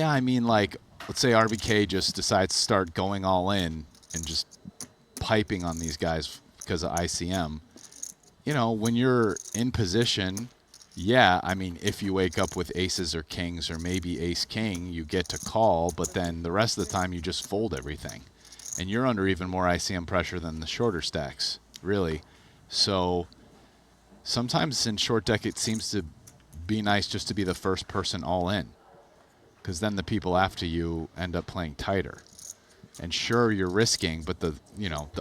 Yeah, I mean, like, let's say RBK just decides to start going all in and just piping on these guys because of ICM. You know, when you're in position, yeah, I mean, if you wake up with aces or kings or maybe ace-king, you get to call, but then the rest of the time you just fold everything. And you're under even more ICM pressure than the shorter stacks, really. So sometimes in short deck it seems to be nice just to be the first person all in, because then the people after you end up playing tighter. And sure, you're risking, but the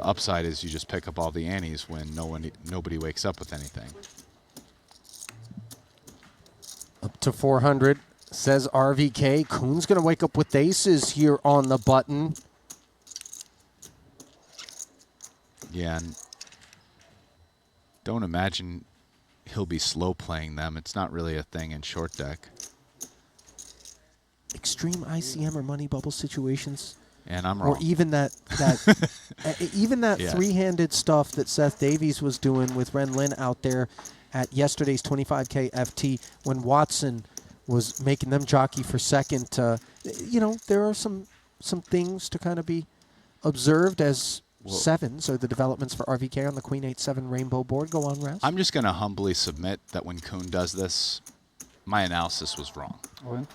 upside is you just pick up all the antes when nobody wakes up with anything. Up to 400, says RVK. Kuhn's going to wake up with aces here on the button. Yeah, and don't imagine he'll be slow playing them. It's not really a thing in short deck. Extreme ICM or money bubble situations. And I'm wrong. Or even that Yeah. three-handed stuff that Seth Davies was doing with Ren Lin out there at yesterday's 25K FT when Watson was making them jockey for second. There are some things to kind of be observed as sevens, or the developments for RVK on the Queen 8-7 rainbow board. Go on, Raz. I'm just going to humbly submit that when Kuhn does this, my analysis was wrong. Okay.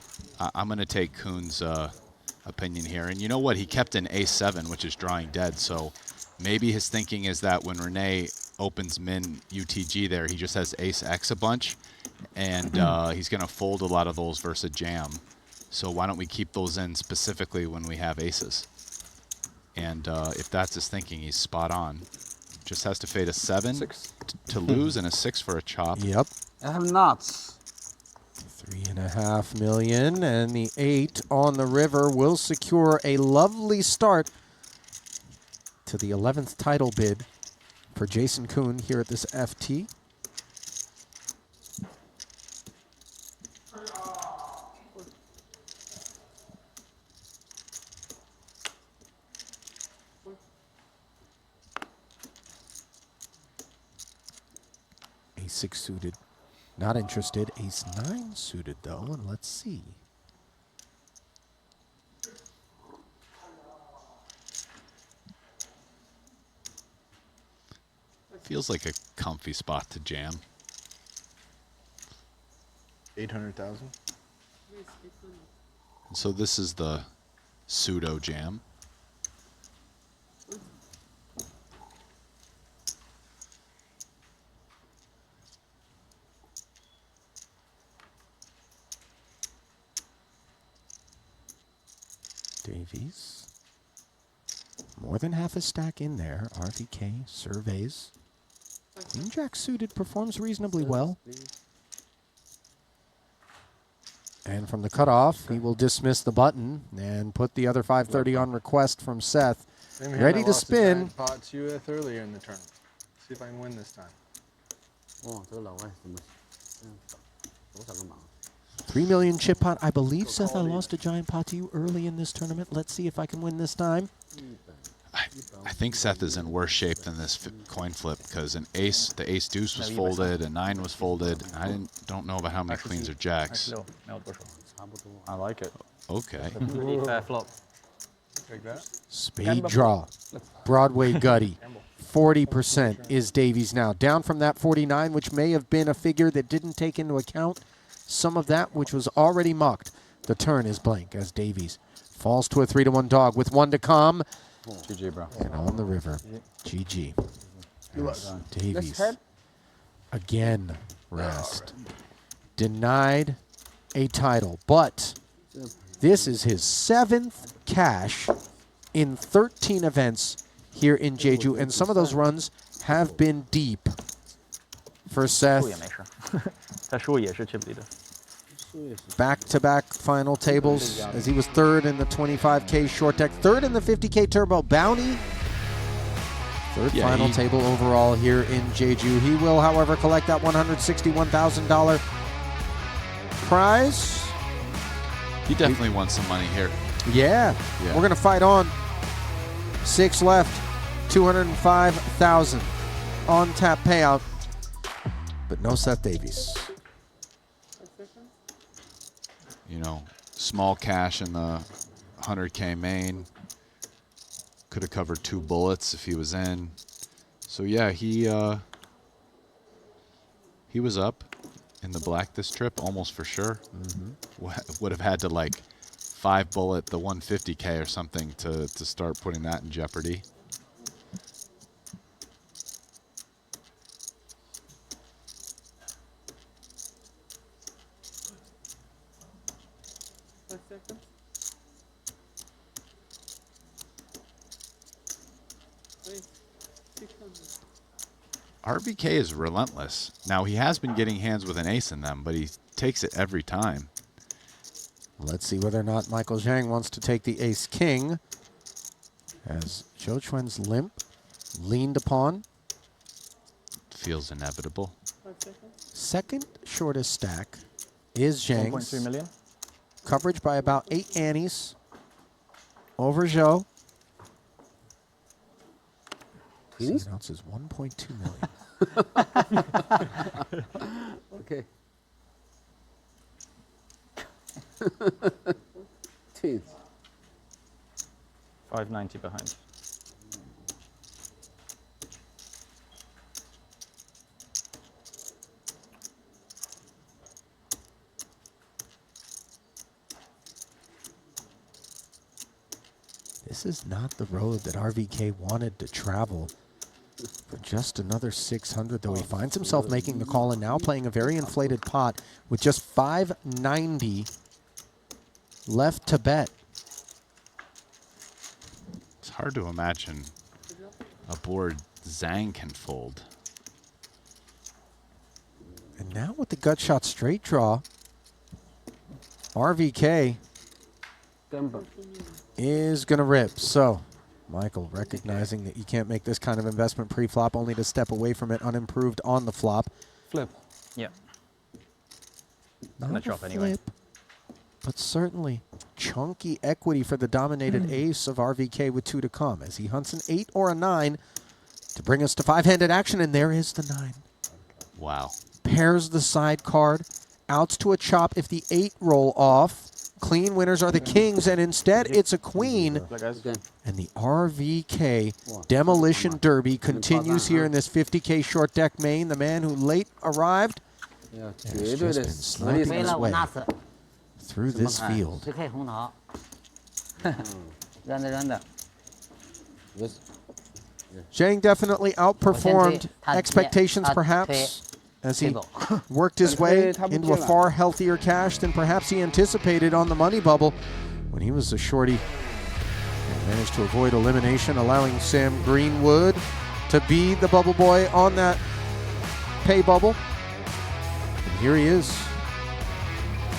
I'm going to take Kuhn's opinion here. And you know what? He kept an ace-7, which is drawing dead. So maybe his thinking is that when Renee opens min UTG there, he just has ace-x a bunch. And he's going to fold a lot of those versus jam. So why don't we keep those in specifically when we have aces? And if that's his thinking, he's spot on. Just has to fade a 7 to lose and a 6 for a chop. Yep. I have nuts. 3.5 million, and the 8 on the river will secure a lovely start to the 11th title bid for Jason Kuhn here at this FT. Ace-6 suited. Not interested. Ace-9 suited, though, and let's see. Feels like a comfy spot to jam. 800,000. So this is the pseudo jam. Davies. More than half a stack in there. RVK surveys. Queen Jack suited performs reasonably well. And from the cutoff, he will dismiss the button and put the other 530 on request from Seth. Ready to spin. Pot to you earlier in the tournament. See if I can win this time. 3 million chip pot. I believe, Seth, I lost a giant pot to you early in this tournament. Let's see if I can win this time. I think Seth is in worse shape than this coin flip because the ace deuce was folded, a 9 was folded. I don't know about how many queens or jacks. I like it. Okay. Fair flop. Take that. Spade draw. Broadway gutty. 40% is Davies now. Down from that 49, which may have been a figure that didn't take into account some of that which was already mocked. The turn is blank as Davies falls to a 3-1 dog with 1 to come. GG, bro. And on the river, GG. As Davies again rest. Denied a title, but this is his 7th cash in 13 events here in Jeju, and some of those runs have been deep for Seth. Back-to-back final tables as he was 3rd in the 25K short deck, 3rd in the 50K turbo bounty. 3rd final table overall here in Jeju. He will, however, collect that $161,000 prize. He definitely won some money here. Yeah. We're going to fight on. 6 left, 205,000 on tap payout, but no Seth Davies. You know, Small cash in the 100K main. Could have covered 2 bullets if he was in. So yeah, he was up in the black this trip, almost for sure. Would have had to like 5 bullet the 150K or something to start putting that in jeopardy. RBK is relentless. Now, he has been getting hands with an ace in them, but he takes it every time. Let's see whether or not Michael Zhang wants to take the ace-king, as Zhou Chuan's limp leaned upon. Feels inevitable. Second shortest stack is Zhang's. 1.3 million. Coverage by about 8 annies over Zhou. It announces 1.2 million. Okay. Teens. 590 behind. This is not the road that RVK wanted to travel. For just another 600, though, he finds himself making the call and now playing a very inflated pot with just 590 left to bet. It's hard to imagine a board Zhang can fold. And now with the gut shot straight draw, RVK is going to rip. So, Michael, recognizing that you can't make this kind of investment pre-flop, only to step away from it unimproved on the flop. Flip. Yeah. Not Gonna a chop anyway. flip, but certainly chunky equity for the dominated ace of RVK with 2 to come, as he hunts an 8 or a 9 to bring us to 5-handed action, and there is the 9. Wow. Pairs the side card, outs to a chop if the 8 roll off. Clean winners are the kings, and instead it's a queen. And the RVK Demolition Derby continues here in this 50K short deck main. The man who late arrived has just been slapping his way through this field. Zhang definitely outperformed expectations, perhaps, as he worked his way into a far healthier cash than perhaps he anticipated on the money bubble when he was a shorty. And managed to avoid elimination, allowing Sam Greenwood to be the bubble boy on that pay bubble. And here he is,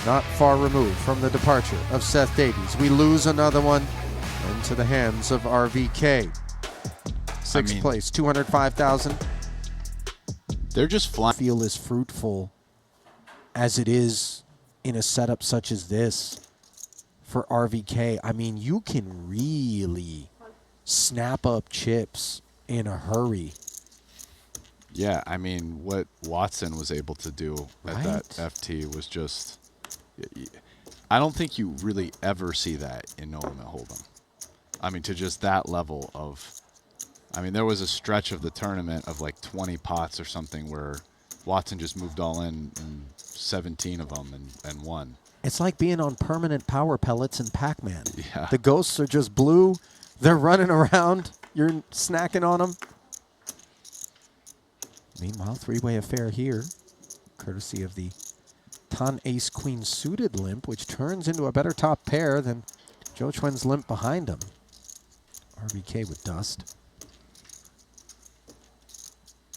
not far removed from the departure of Seth Davies. We lose another one into the hands of RVK. Sixth place, 205,000. They're just flying. Feel as fruitful as it is in a setup such as this for RVK. I mean, you can really snap up chips in a hurry. Yeah, I mean, what Watson was able to do at that FT was just... I don't think you really ever see that in No Limit Hold'em. I mean, to just that level of... I mean, there was a stretch of the tournament of like 20 pots or something where Watson just moved all in 17 of them and won. It's like being on permanent power pellets in Pac-Man. Yeah. The ghosts are just blue. They're running around. You're snacking on them. Meanwhile, three-way affair here, courtesy of the Tan Ace Queen suited limp, which turns into a better top pair than Zhou Chuan's limp behind him. RBK with dust.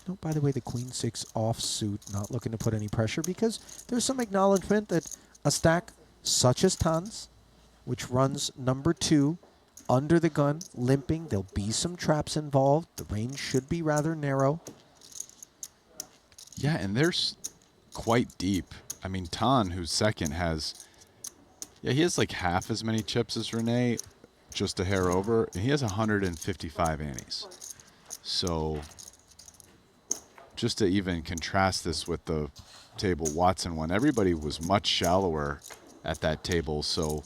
No, by the way, the Queen 6 offsuit, not looking to put any pressure because there's some acknowledgement that a stack such as Tan's, which runs number 2, under the gun, limping, there'll be some traps involved. The range should be rather narrow. Yeah, and they're quite deep. I mean, Tan, who's second, has... Yeah, he has like half as many chips as Renee, just a hair over, and he has 155 annies. So... just to even contrast this with the table Watson won, everybody was much shallower at that table. So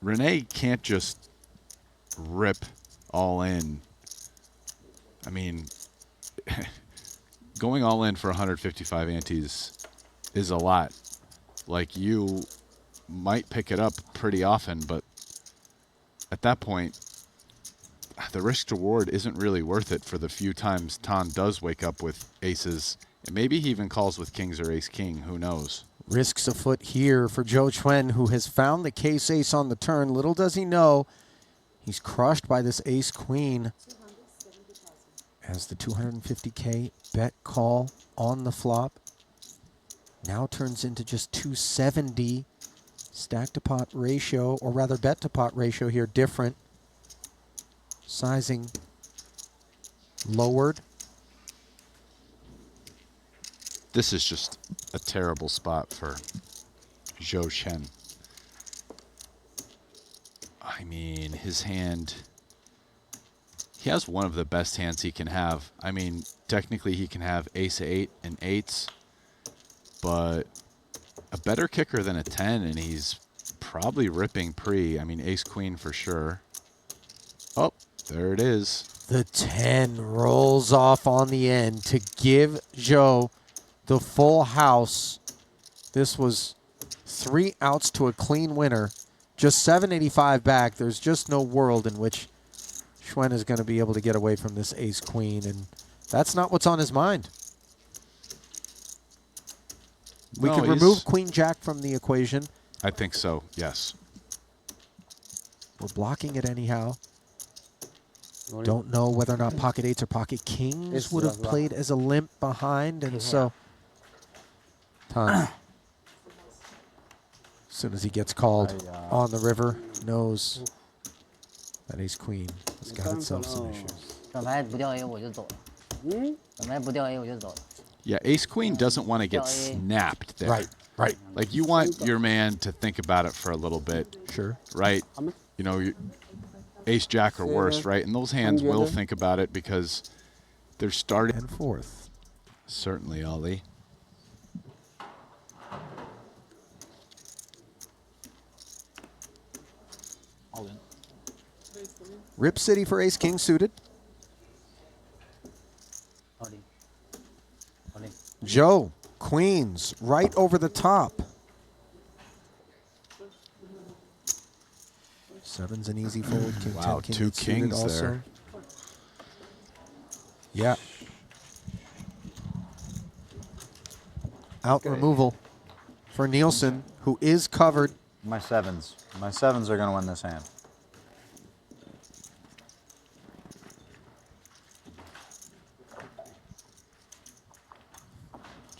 Renee can't just rip all in. I mean, going all in for 155 antes is a lot. Like, you might pick it up pretty often, but at that point, the risk to reward isn't really worth it for the few times Tan does wake up with aces. And maybe he even calls with kings or ace king. Who knows? Risks afoot here for Joe Chuen, who has found the case ace on the turn. Little does he know, he's crushed by this ace queen as the 250K bet call on the flop now turns into just 270 stack to pot ratio, or rather bet to pot ratio here, different. Sizing lowered. This is just a terrible spot for Zhou Chen. I mean, his hand, he has one of the best hands he can have. I mean, technically he can have ace-8 and eights, but a better kicker than a 10, and he's probably ripping pre. I mean, ace-queen for sure. Oh, there it is. The 10 rolls off on the end to give Zhou the full house. This was 3 outs to a clean winner. Just 785 back. There's just no world in which Chuen is going to be able to get away from this ace-queen, and that's not what's on his mind. We No, can remove queen-jack from the equation. I think so, yes. We're blocking it anyhow. Don't know whether or not pocket eights or pocket kings would have played as a limp behind, and so Tan, as soon as he gets called on the river, knows that ace queen has got itself some issues. 本牌不掉 A 我就走了。本牌不掉 A 我就走了。 Yeah, ace queen doesn't want to get snapped there. Right, right. Like, you want your man to think about it for a little bit. Sure. Right? You know, ace jack or worse, right? And those hands will think about it because they're starting. And fourth. Certainly, Ollie. All in. Rip City for ace king suited. Joe, queens, right over the top. Seven's an easy fold. King Wow, 10, king two eight suited kings also. there. Yeah. Out removal for Nielsen, who is covered. My sevens. My sevens are going to win this hand.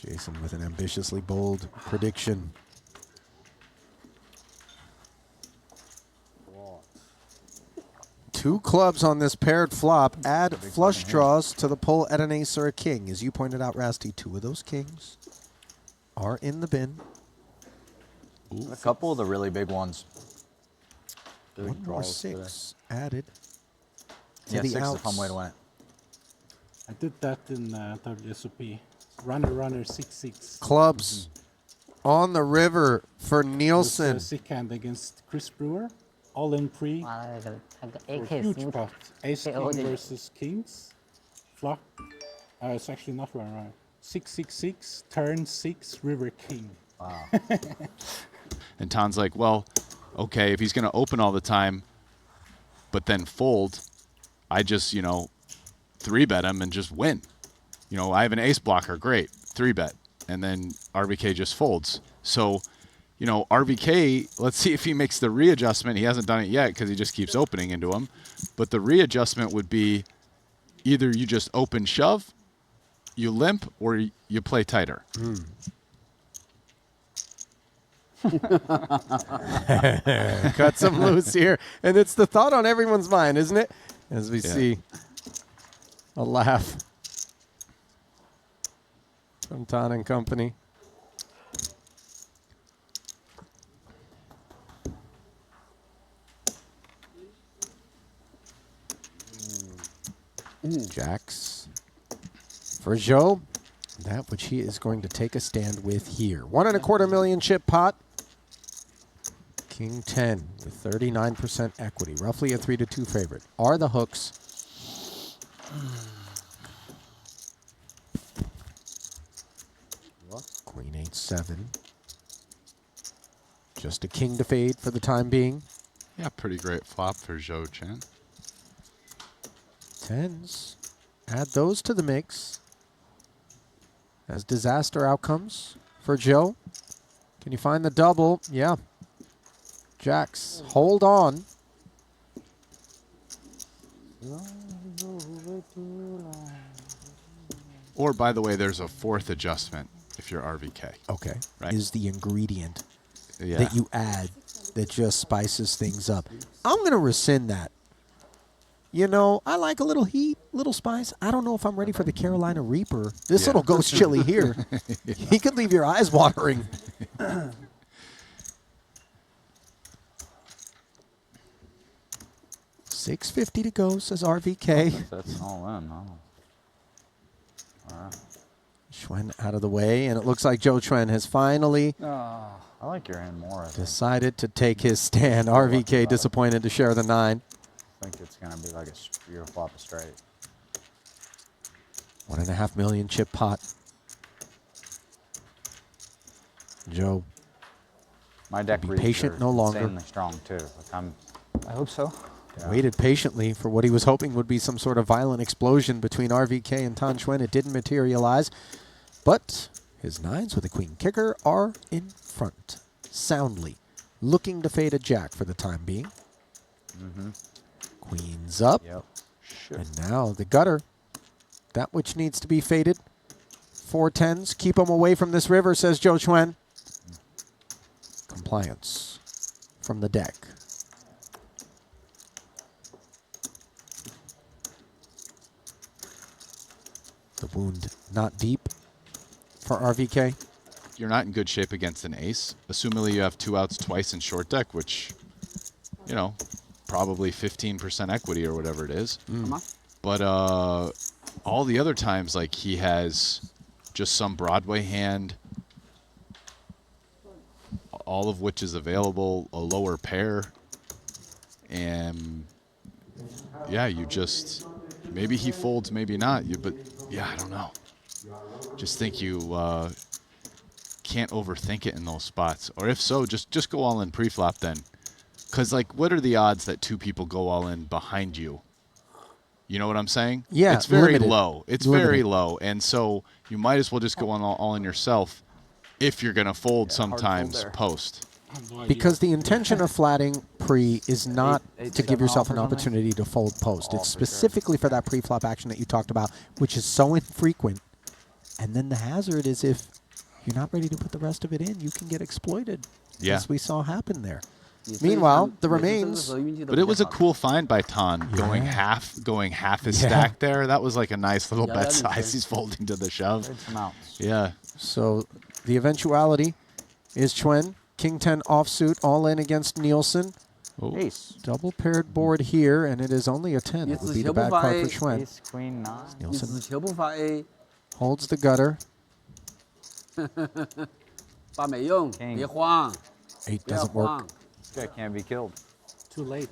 Jason with an ambitiously bold prediction. Two clubs on this paired flop. Add flush draws to the pull at an ace or a king. As you pointed out, Rasty, 2 of those kings are in the bin. A couple of the really big ones. Big 1 more draws 6 added to Yeah, the 6 is a outs. fun way to win it. I did that in third SOP. Runner 6-6. Clubs on the river for Nielsen. Sick hand against Chris Brewer. All in pre. 完了，那个 For AK huge 输 pot. Ace Okay, king hold it. versus kings. Flop. It's actually not runner. 6-6-6. Turn 6. River king. Wow. And Tan's like, well, okay, if he's going to open all the time, but then fold, I just, 3-bet him and just win. I have an ace blocker, great, 3-bet. And then RBK just folds. So, RBK, let's see if he makes the readjustment. He hasn't done it yet because he just keeps opening into him. But the readjustment would be either you just open shove, you limp, or you play tighter. Cut some loose here. And it's the thought on everyone's mind, isn't it? As we see a laugh from Tan and company. Jacks for Joe. That which he is going to take a stand with here. 1.25 million chip pot. King 10 with 39% equity, roughly a 3-2 favorite. Are the hooks? Queen 8-7. Just a king to fade for the time being. Yeah, pretty great flop for Zhou Chen. Tens. Add those to the mix. As disaster outcomes for Joe. Can you find the double? Yeah. Jacks, hold on. Or, by the way, there's a fourth adjustment if you're RVK. Okay. Right. Is the ingredient Yeah. that you add that just spices things up. I'm going to rescind that. You know, I like a little heat, little spice. I don't know if I'm ready for the Carolina Reaper. This little ghost chili here, he could leave your eyes watering. $6.50 to go, says RVK. That's all in. Oh. All right. Schwen out of the way, and it looks like Joe Schwen has finally I like your hand more. I decided to take his stand. RVK disappointed to share the 9. think it's going to be like a your flop straight. 1.5 million chip pot. Joe. My deck Be reads patient are no longer. insanely strong too. Like I hope so. Waited patiently for what he was hoping would be some sort of violent explosion between RVK and Tan Xuan. It didn't materialize, but his 9s with a queen kicker are in front, soundly, looking to fade a jack for the time being. Queens up, Yep. and now the gutter, that which needs to be faded. 4 10s, keep them away from this river, says Joe Xuan. Compliance from the deck. The wound not deep for RVK. You're not in good shape against an ace. Assumingly you have 2 outs twice in short deck, which, you know, probably 15% equity or whatever it is. But all the other times, like, he has just some Broadway hand, all of which is available, a lower pair. And, yeah, you just, maybe he folds, maybe not. But, yeah, I don't know. Just think you can't overthink it in those spots. Or if so, just go all in pre-flop then. Because, like, what are the odds that 2 people go all in behind you? You know what I'm saying? Yeah, it's very limited. low. It's Limited. very low. And so you might as well just go on all in yourself if you're going to fold sometimes post. I have no idea. Because the intention of flatting pre is not Eight, to give 7 yourself off an or something? opportunity to fold post. Oh, It's for sure. specifically for that pre-flop action that you talked about, which is so infrequent. And then the hazard is if you're not ready to put the rest of it in, you can get exploited. Yeah. As we saw happen there. Meanwhile, the remains. But it was a cool find by Tan going half his stack there. That was like a nice little Yeah, bet that is size. nice. He's folding to the shove. Trade some outs. Yeah. So the eventuality is Chuen, King 10 offsuit, all in against Nielsen. Oh. Ace. Double paired board here, and it is only a 10. It would be the bad card for Chuen. Ace, queen, 9. 你 Nielsen 只求不发 A， holds the gutter. 发没用， King 别慌， 8不要 doesn't work. 慌 This guy can't be killed. Too late.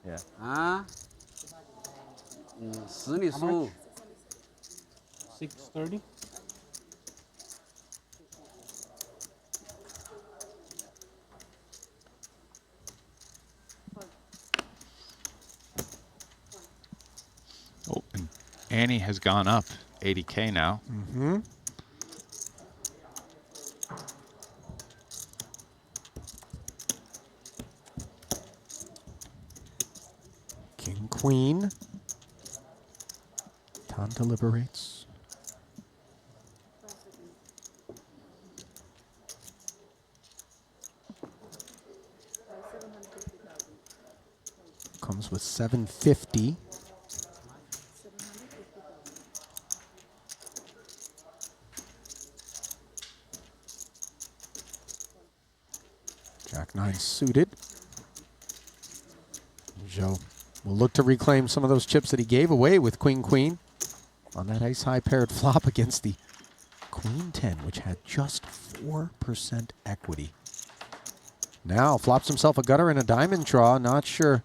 Yeah. 啊！死你输， 630. Oh, and Annie has gone up 80K now. King, queen. Tan deliberates. Comes with 750. Jack 9 suited. Joe will look to reclaim some of those chips that he gave away with Queen Queen on that ace high paired flop against the Queen 10, which had just 4% equity. Now flops himself a gutter and a diamond draw. Not sure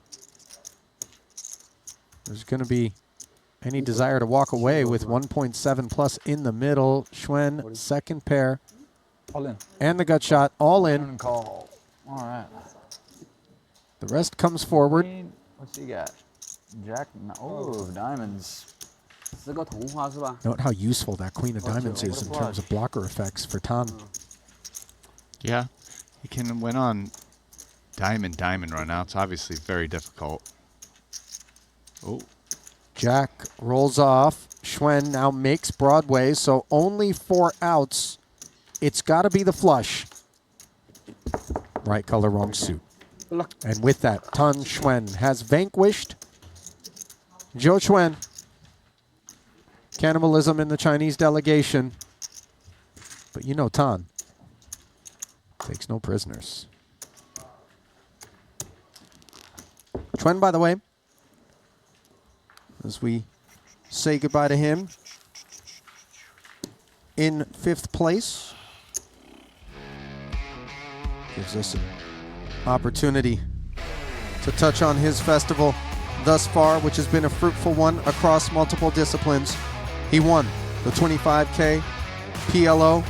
there's going to be any desire to walk away with 1.7 plus in the middle. Schwen, second pair. All in. And the gut shot, all in. And call. All right. The rest comes forward. What's he got? Jack. Oh, diamonds. 10个童话是吧？ Note how useful that queen of diamonds is in terms of blocker effects for Tan. Yeah, he can win on diamond run. Now it's obviously very difficult. Oh, Jack rolls off. Schwen now makes Broadway, so only 4 outs. It's got to be the flush. Right color, wrong suit. And with that, Tan Schwen has vanquished Zhou Chuan. Cannibalism in the Chinese delegation. But you know Tan takes no prisoners. Chuan, by the way, as we say goodbye to him, in 5th place. Gives us an opportunity to touch on his festival thus far, which has been a fruitful one across multiple disciplines. He won the 25K PLO,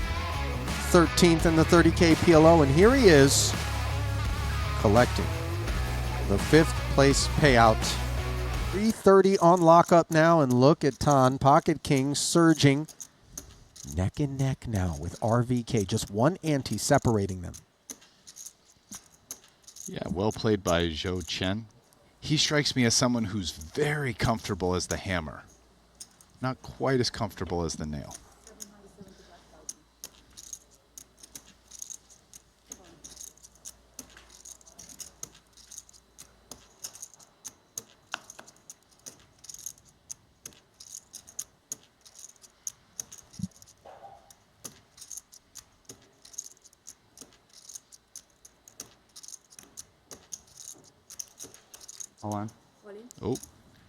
13th in the 30K PLO, and here he is collecting the 5th place payout. 330 on lockup now, and look at Tan, Pocket King surging neck and neck now with RVK, just one ante separating them. yeah, well played by Zhou Chen. He strikes me as someone who's very comfortable as the hammer. Not quite as comfortable as the nail. Hold on. Oh,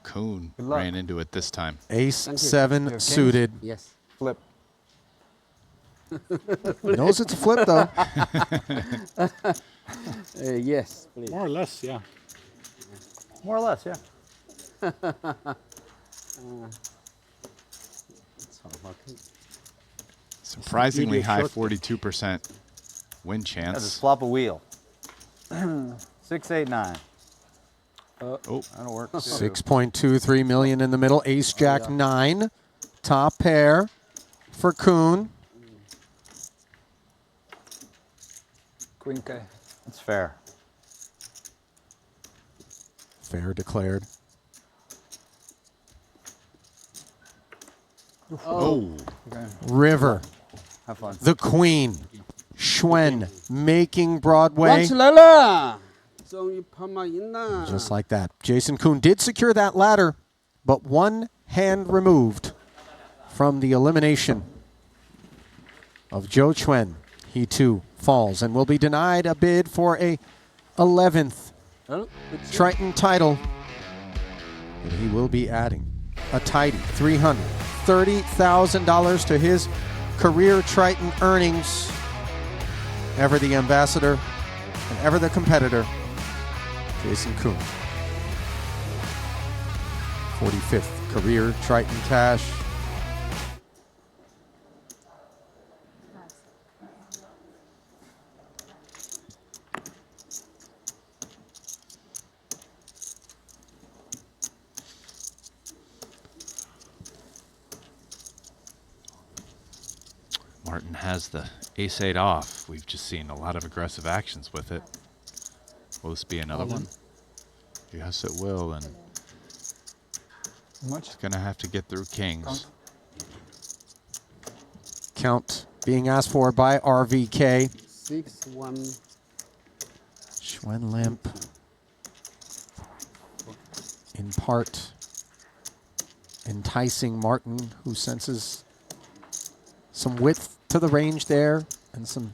Kuhn Good luck. ran into it this time. Ace you. 7 suited. Yes. Flip. Knows it's a flip though. Yes, please. More or less, yeah. More or less, yeah. Surprisingly Beauty of high short. 42% win Yeah, just chance. flop a wheel. 6, 8, 9. Oh, That'll work too. 6.23 million in the middle. Ace Jack 9. Top pair for Kuhn. Queen K. That's fair. Fair declared. oh, River. Have fun. The Queen. Schwen making Broadway. 玩起来了，终于跑马赢了。 Just like that. Jason Kuhn did secure that ladder, but one hand removed from the elimination of Zhou Chuan. He too falls and will be denied a bid for a 11th Triton title. And he will be adding a tidy $330,000 to his career Triton earnings. Ever the ambassador and ever the competitor, Jason Kuhn. 45th career Triton cash. Martin has the ace-8 off. We've just seen a lot of aggressive actions with it. Will this be another one? Yes, it will, and Much? it's going to have to get through kings. Count being asked for by RVK. 6-1. Schwen limp. In part enticing Martin, who senses some width to the range there and some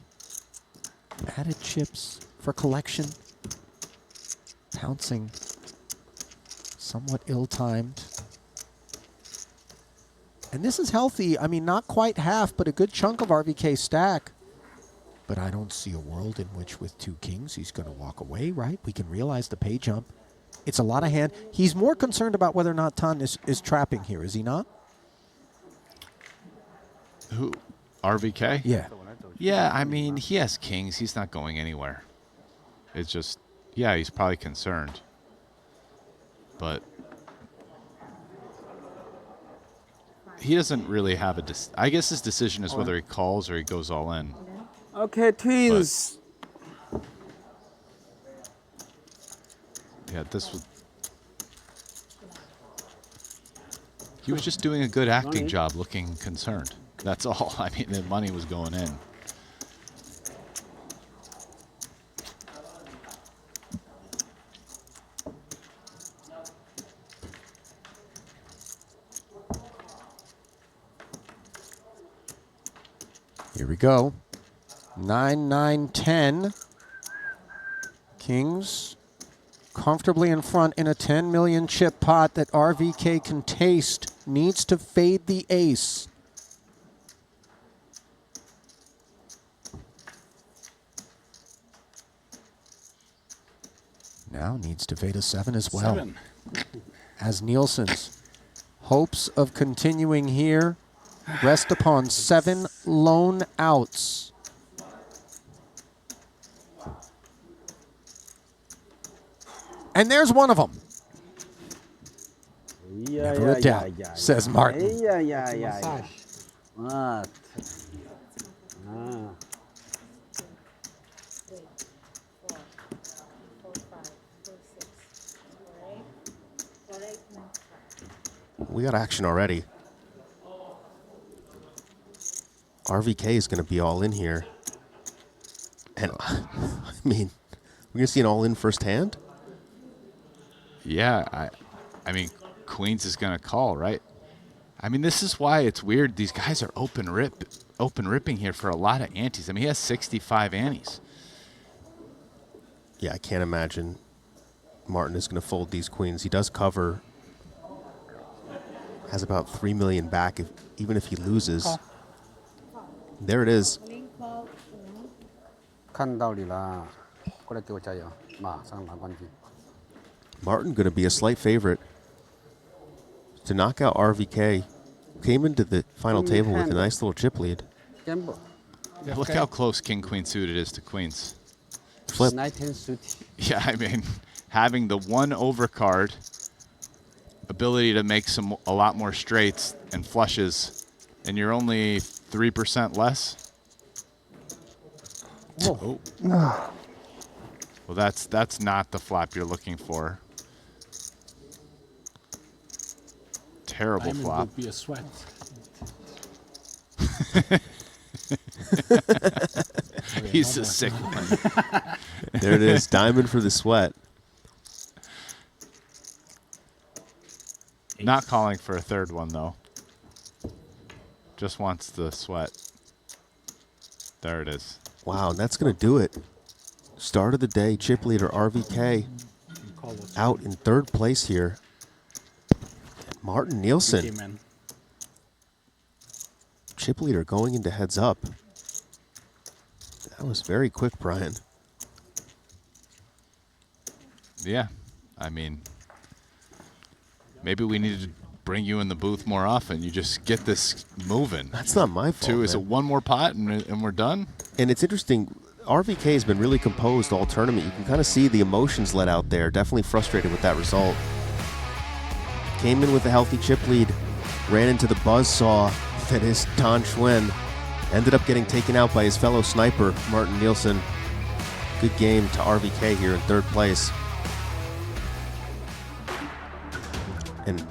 added chips for collection. Pouncing somewhat ill-timed. And this is healthy. I mean, not quite half, but a good chunk of RVK stack. But I don't see a world in which with 2 kings he's going to walk away, right? We can realize the pay jump. It's a lot of hand. He's more concerned about whether or not Tan is trapping here, is he not? Who? RVK? Yeah. Yeah, I mean, he has kings. He's not going anywhere. It's just, yeah, he's probably concerned. But he doesn't really have a... I guess his decision is whether he calls or he goes all in. Okay, twins. Yeah, this was... He was just doing a good acting job looking concerned. That's all. I mean, the money was going in. Here we go. 9, 9, 10. Kings comfortably in front in a 10 million chip pot that RVK can taste. Needs to fade the ace. Now needs to fade a 7 as well. 7. As Nielsen's hopes of continuing here rest upon 7 lone outs. And there's one of them. Never a doubt, says Martin. Yeah. What? We got action already. RVK is going to be all in here. And, I mean, we're going to see an all-in first hand? Yeah, I mean, Queens is going to call, right? I mean, this is why it's weird. These guys are open ripping here for a lot of antes. I mean, he has 65 antes. Yeah, I can't imagine Martin is going to fold these queens. He does cover. Has about 3 million back, even if he loses. There it is. 看道理啦，过来给我加油，马上拿冠军。 Martin going to be a slight favorite to knock out RVK. Came into the final table with a nice little chip lead. Gamble. Yeah, look how close King Queen suited is to Queens. Flip. 19 suit. Yeah, I mean, having the 1 overcard, ability to make a lot more straights and flushes, and you're only 3% less. Oh. Well, that's not the flop you're looking for. Terrible Diamond flop. would be a sweat. He's a sick one. There it is. Diamond for the sweat. Not calling for a third one, though. Just wants the sweat. There it is. Wow, and that's going to do it. Start of the day, chip leader RVK out in 3rd place here. Martin Nielsen, chip leader going into heads up. That was very quick, Brian. Yeah, I mean, maybe we needed to bring you in the booth more often. You just get this moving. That's not my fault. Is it one more pot and we're done? And it's interesting. RVK has been really composed all tournament. You can kind of see the emotions let out there. Definitely frustrated with that result. Came in with a healthy chip lead. Ran into the buzzsaw that is Tan Xuan. Ended up getting taken out by his fellow sniper, Martin Nielsen. Good game to RVK here in 3rd place. And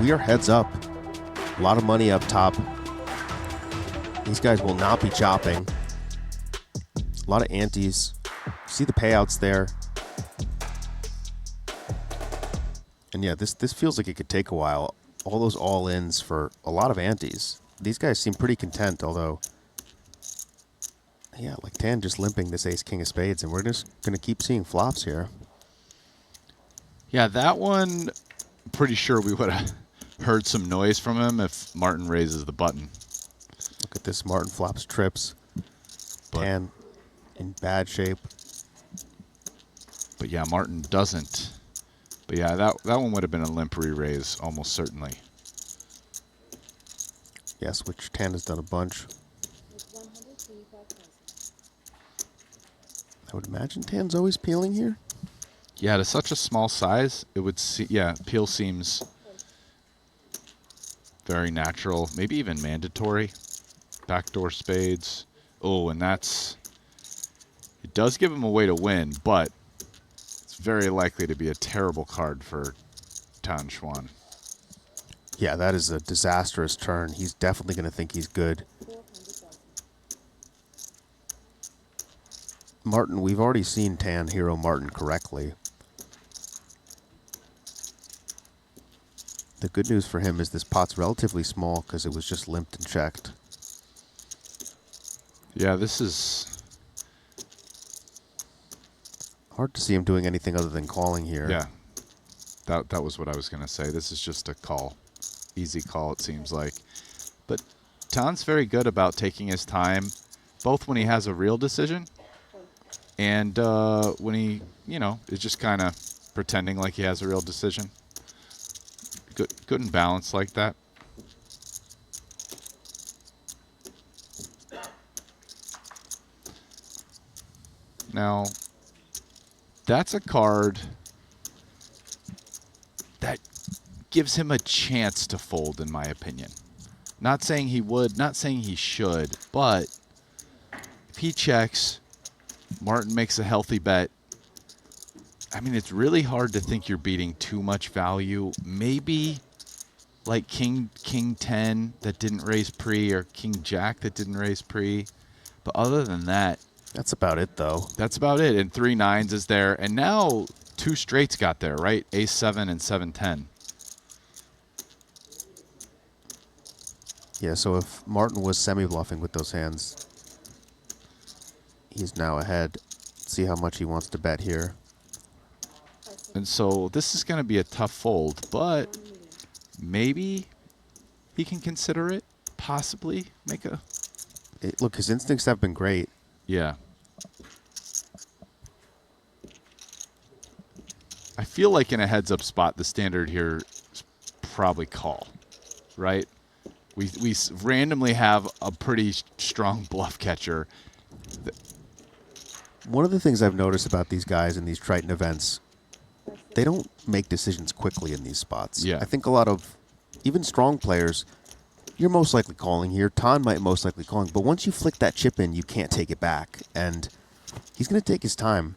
we are heads up. A lot of money up top. These guys will not be chopping. A lot of antes. See the payouts there. And yeah, this feels like it could take a while. All those all-ins for a lot of antes. These guys seem pretty content, although... Yeah, like Tan just limping this ace-king of spades, and we're just going to keep seeing flops here. Yeah, that one, pretty sure we would have heard some noise from him if Martin raises the button. Look at this. Martin flops trips. But Tan in bad shape. But yeah, Martin doesn't. But yeah, that one would have been a limp re-raise, almost certainly. Yes, which Tan has done a bunch. I would imagine Tan's always peeling here. Yeah, to such a small size, it would peel seems very natural, maybe even mandatory. Backdoor spades. Oh, and it does give him a way to win, but it's very likely to be a terrible card for Tan Xuan. Yeah, that is a disastrous turn. He's definitely going to think he's good. Martin, we've already seen Tan hero Martin correctly. The good news for him is this pot's relatively small because it was just limped and checked. Yeah, this is hard to see him doing anything other than calling here. Yeah, that was what I was going to say. This is just a call. Easy call, it seems like. But Tan's very good about taking his time, both when he has a real decision and when he, is just kind of pretending like he has a real decision. Good and balanced like that. Now, that's a card that gives him a chance to fold, in my opinion. Not saying he would, not saying he should, but if he checks, Martin makes a healthy bet. I mean, it's really hard to think you're beating too much value. Maybe like King 10 that didn't raise pre, or King Jack that didn't raise pre. But other than that, that's about it, though. That's about it. And 3 9s is there. And now 2 straights got there, right? Ace 7 and 7 10. Yeah, so if Martin was semi-bluffing with those hands, he's now ahead. Let's see how much he wants to bet here. And so this is going to be a tough fold, but maybe he can consider it. Possibly make a... Look, his instincts have been great. Yeah. I feel like in a heads-up spot, the standard here is probably call, right? We randomly have a pretty strong bluff catcher. One of the things I've noticed about these guys in these Triton events, they don't make decisions quickly in these spots. Yeah. I think a lot of, even strong players, you're most likely calling here. Tan might most likely calling. But once you flick that chip in, you can't take it back. And he's going to take his time.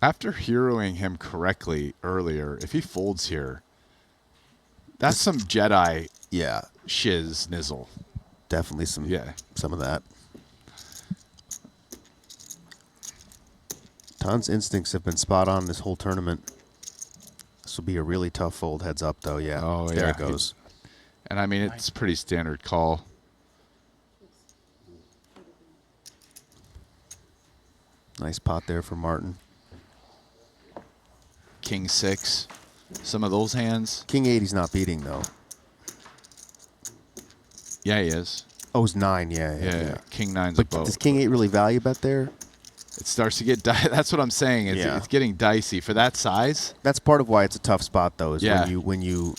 After heroing him correctly earlier, if he folds here, that's some Jedi shiz nizzle. Definitely some of that. Tan's instincts have been spot on this whole tournament. This will be a really tough fold heads up, though. Yeah. Oh, there yeah. it goes. And I mean, it's pretty standard call. Nice pot there for Martin. King 6. Some of those hands. King 8 he's not beating, though. Yeah, he is. Oh, it's 9. Yeah. King 9's but a boat. does King 8 really value bet there? It starts to get that's what I'm saying. It's getting dicey for that size. That's part of why it's a tough spot, though. Is Yeah. when you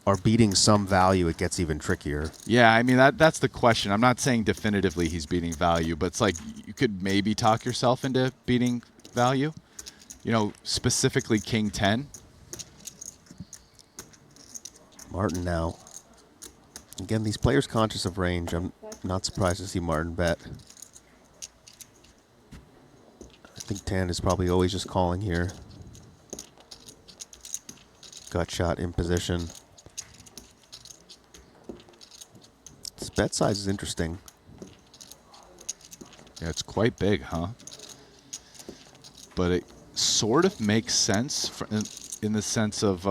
are beating some value, it gets even trickier. Yeah, I mean that's the question. I'm not saying definitively he's beating value, but it's like you could maybe talk yourself into beating value. Specifically King 10. Martin now. Again, these players conscious of range. I'm not surprised to see Martin bet. I think Tan is probably always just calling here. Gut shot in position. This bet size is interesting. Yeah, it's quite big, huh? But it sort of makes sense in the sense of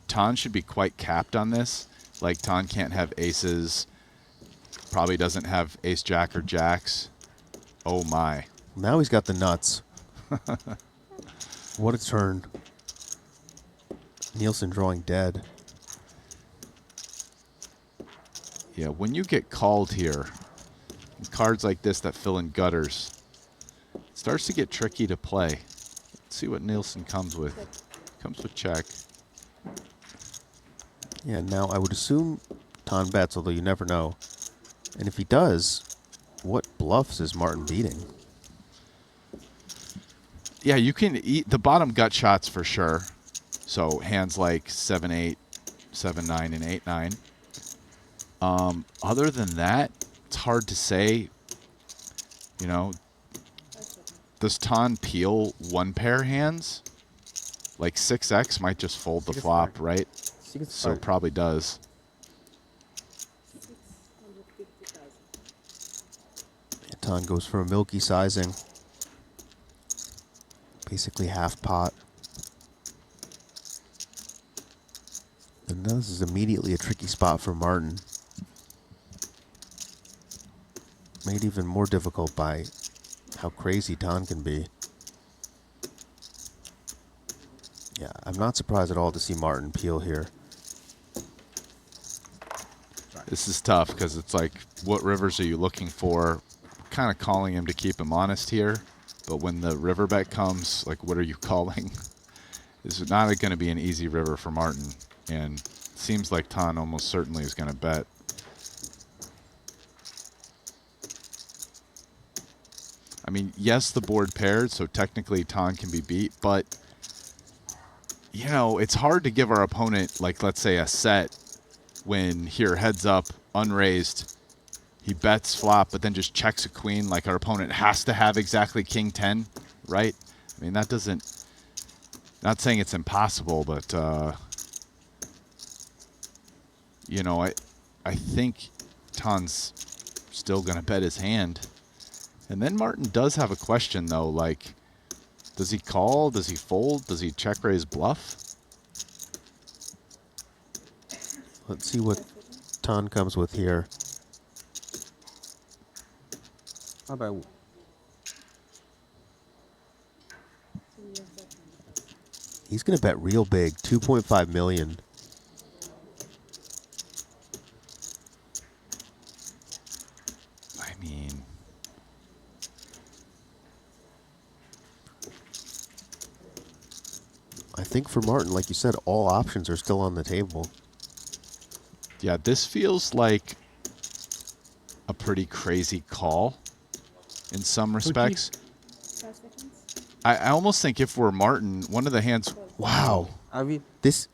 Tan should be quite capped on this. Like Tan can't have aces. Probably doesn't have ace jack or jacks. Oh my. Now he's got the nuts. What a turn. Nielsen drawing dead. Yeah, when you get called here, cards like this that fill in gutters, it starts to get tricky to play. Let's see what Nielsen comes with. Comes with check. Yeah, now I would assume Ton bets, although you never know. And if he does, what bluffs is Martin beating? Yeah, you can eat the bottom gut shots for sure. So hands like 7-8, 7-9, and 8-9. Other than that, it's hard to say. You know, does Ton peel one pair hands? Like 6x might just fold the flop, right? So probably does. Ton goes for a milky sizing. Basically half pot. And this is immediately a tricky spot for Martin. Made even more difficult by how crazy Ton can be. Yeah, I'm not surprised at all to see Martin peel here. This is tough because it's like, what rivers are you looking for? Kind of calling him to keep him honest here. But when the river bet comes, like, what are you calling? This is not going to be an easy river for Martin. And it seems like Ton almost certainly is going to bet. I mean, yes, the board paired, so technically Ton can be beat. But, you know, it's hard to give our opponent, like, let's say a set when here, heads up, unraised, he bets flop, but then just checks a queen. Like, our opponent has to have exactly king 10, right? I mean, that doesn't, not saying it's impossible, but, you know, I think Ton's still going to bet his hand. And then Martin does have a question, though, like, does he call? Does he fold? Does he check raise bluff? Let's see what Ton comes with here. 250. He's going to bet real big, 2.5 million. I mean, I think for Martin, like you said, all options are still on the table. yeah, this feels like a pretty crazy call in some respects. I almost think if we're Martin, one of the hands, wow. This,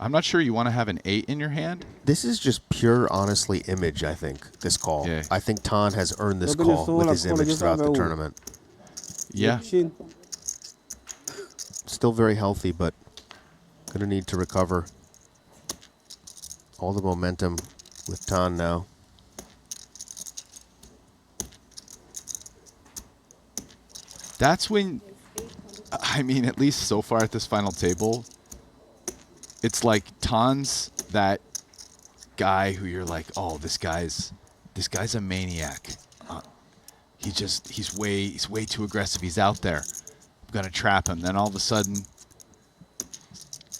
I'm not sure you want to have an 8 in your hand. this is just pure, honestly, image, I think, this call. Yeah. I think Ton has earned this call with his image throughout the tournament. Yeah. Still very healthy, but going to need to recover. All the momentum with Ton now. That's when, I mean, at least so far at this final table, it's like Ton's that guy who you're like, oh, this guy's a maniac. He's way too aggressive. He's out there. I'm gonna trap him. Then all of a sudden,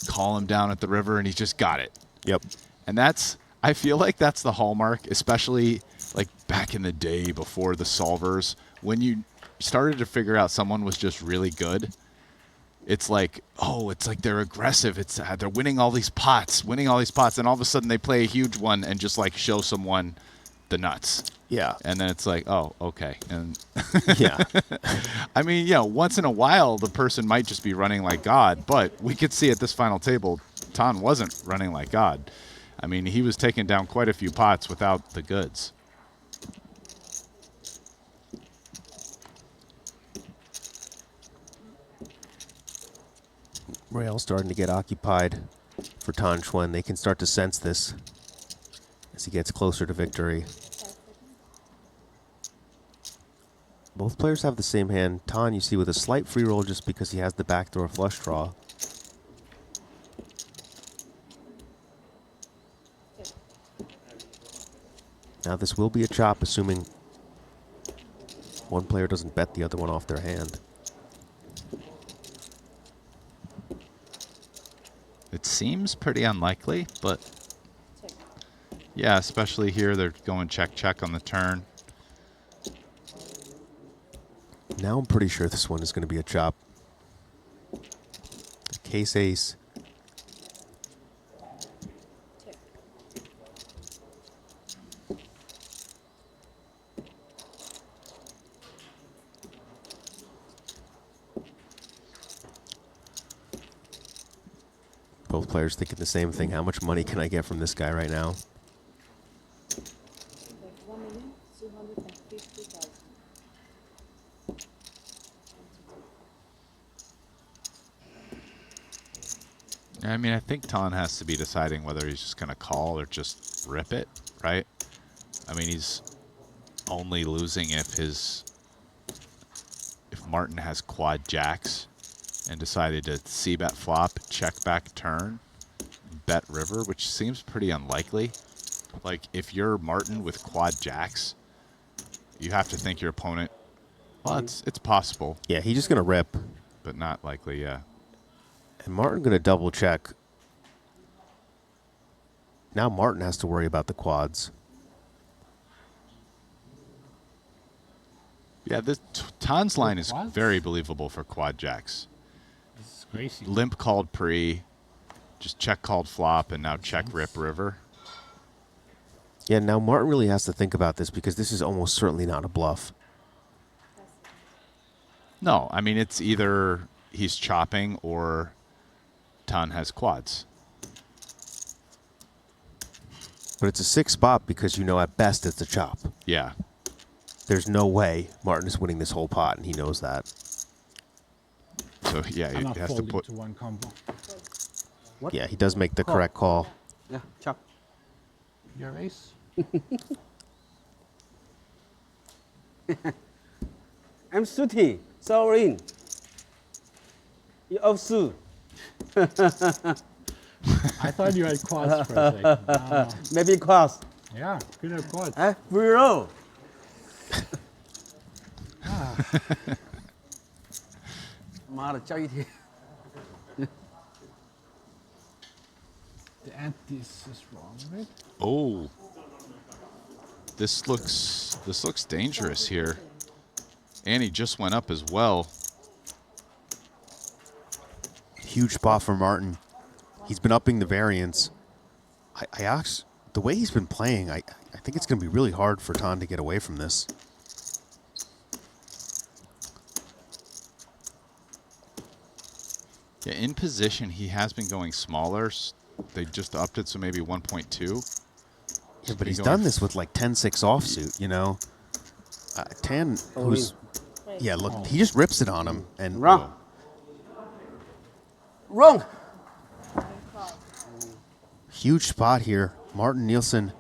call him down at the river, and he's just got it. Yep. And I feel like that's the hallmark, especially like back in the day before the solvers, when you started to figure out someone was just really good. It's like, oh, it's like they're aggressive. It's they're winning all these pots, and all of a sudden they play a huge one and just like show someone the nuts. Yeah. And then it's like, oh, okay. And Yeah. I mean, yeah, once in a while the person might just be running like God, but we could see at this final table, Ton wasn't running like God. I mean, he was taking down quite a few pots without the goods. Rail starting to get occupied for Tan Xuan. They can start to sense this as he gets closer to victory. Both players have the same hand. Tan, you see, with a slight free roll just because he has the backdoor flush draw. Now this will be a chop, assuming one player doesn't bet the other one off their hand. It seems pretty unlikely, but Yeah, especially here, they're going check on the turn. Now I'm pretty sure this one is going to be a chop. Case ace. Both players thinking the same thing. How much money can I get from this guy right now? I mean, I think Tan has to be deciding whether he's just going to call or just rip it, right? I mean, he's only losing if Martin has quad jacks and decided to c-bet flop, check back turn, bet river, which seems pretty unlikely. Like, if you're Martin with quad jacks, you have to think your opponent, well, it's possible. Yeah, he's just going to rip. But not likely, yeah. And Martin going to double check. Now Martin has to worry about the quads. Yeah, this Tan's line is Quads? very believable for quad jacks. This is crazy. Limp called pre, just check called flop, and now check rip river. Yeah, now Martin really has to think about this because this is almost certainly not a bluff. No, I mean, it's either he's chopping or Tan has quads. But it's a 6 spot because you know at best it's a chop. Yeah. There's no way Martin is winning this whole pot, and he knows that. So, yeah, I'm he not has to folding put... to one combo. Yeah, he does make the correct call. Yeah, chop. Your ace? I'm shooting. Sorry. You offsuit. I thought you had quads for a second. No. Maybe cross. Yeah, good at quads. Free roll.妈的，叫一天。 The antis is wrong, right? Oh. This looks dangerous here. And he just went up as well. Huge spot for Martin. He's been upping the variance. I asked, the way he's been playing, I think it's going to be really hard for Tan to get away from this. Yeah, in position, he has been going smaller. They just upped it, so maybe 1.2. Yeah, but he's done this with like 10-6 offsuit, you know. Tan, who's... Yeah, look, he just rips it on him. And Wrong. Wrong. huge spot here. Martin Nielsen,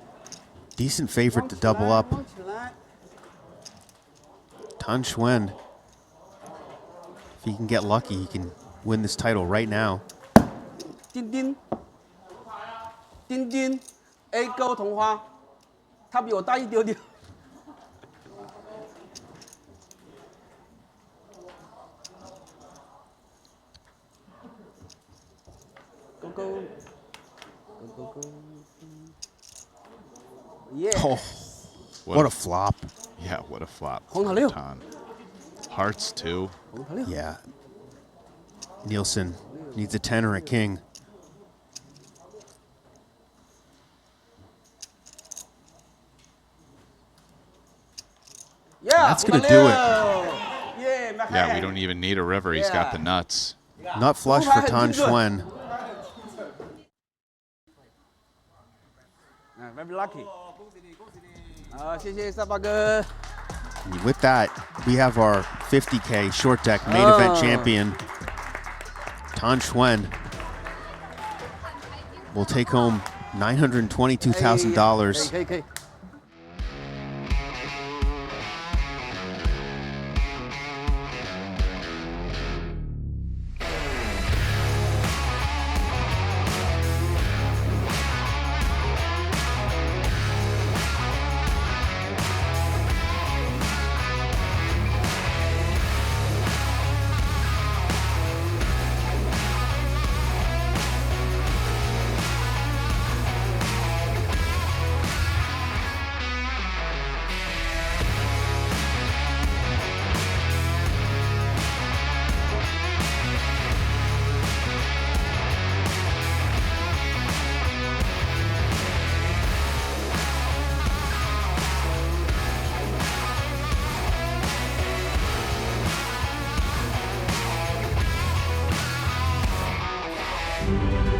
decent favorite to double up. Tan Xuan, if he can get lucky, he can win this title right now. 丁丁，丁丁，A 勾同花，他比我大一丢丢。勾勾，勾勾勾。Yeah。 Oh, what a flop. Yeah, what a flop. 红桃六。 Tan. Hearts, too. 红桃六。 Yeah. Nielsen needs a 10 or a king. Yeah, That's gonna 红桃 do 六 it. Yeah, my Yeah, we hand. don't even need a river. He's got the nuts. Nut flush for Tan Xuan. Very lucky. 谢谢沙巴哥。 And with that, we have our 50K short deck main event champion, Tan Xuan, will take home $922,000. 可以可以。Bye.